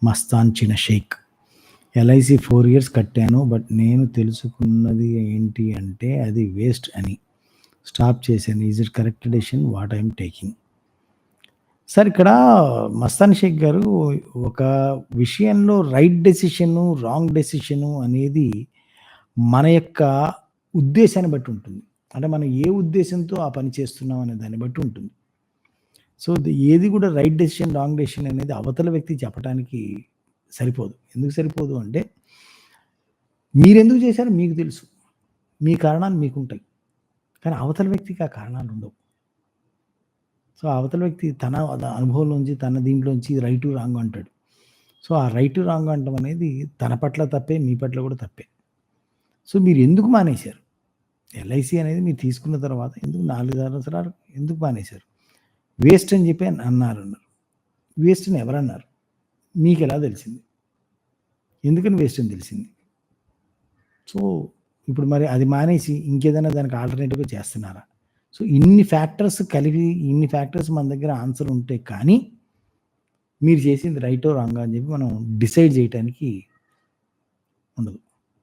మస్తాన్ చిన్న Sheikh. LIC 4 years కట్టాను. But నేను తెలుసుకున్నది ఏంటి అంటే అది వేస్ట్ అని. స్టాప్ చేశాను. Is it correct decision what I am taking? Sir ఇక్కడ మస్తాన్ షేక్ గారు ఒక విషయంలో రైట్ డెసిషను, రాంగ్ డెసిషను అనేది మన యొక్క ఉద్దేశాన్ని బట్టి ఉంటుంది. అంటే మనం ఏ ఉద్దేశంతో ఆ పని చేస్తున్నాం అనే దాన్ని బట్టి ఉంటుంది. సో, ఏది కూడా రైట్ డెసిషన్, రాంగ్ డెసిషన్ అనేది అవతల వ్యక్తి చెప్పటానికి సరిపోదు. ఎందుకు సరిపోదు అంటే, మీరెందుకు చేశారో మీకు తెలుసు. మీ కారణాలు మీకుంటాయి. కానీ అవతల వ్యక్తికి ఆ కారణాలుండవు. సో, అవతల వ్యక్తి తన అనుభవంలోంచి, తన దీంట్లోంచి రైటు, రాంగు అంటాడు. సో, ఆ రైటు, రాంగు అనటం అనేది తన పట్ల తప్పే, మీ పట్ల కూడా తప్పే. సో, మీరెందుకు మానేశారు? ఎల్ఐసి అనేది మీరు తీసుకున్న తర్వాత ఎందుకు 4 సంవత్సరాలు ఎందుకు మానేశారు? వేస్ట్ అని చెప్పి అన్నారు. వేస్ట్ అని ఎవరన్నారు? మీకెలా తెలిసింది? ఎందుకని వేస్ట్ అని తెలిసింది? సో, ఇప్పుడు మరి అది మానేసి ఇంకేదైనా దానికి ఆల్టర్‌నేటివ్‌గా చేస్తున్నారా? సో, ఇన్ని ఫ్యాక్టర్స్ కలిపి, ఇన్ని ఫ్యాక్టర్స్ మన దగ్గర ఆన్సర్ ఉంటే కానీ, మీరు చేసింది రైటో, రాంగో అని చెప్పి మనం డిసైడ్ చేయటానికి ఉండదు.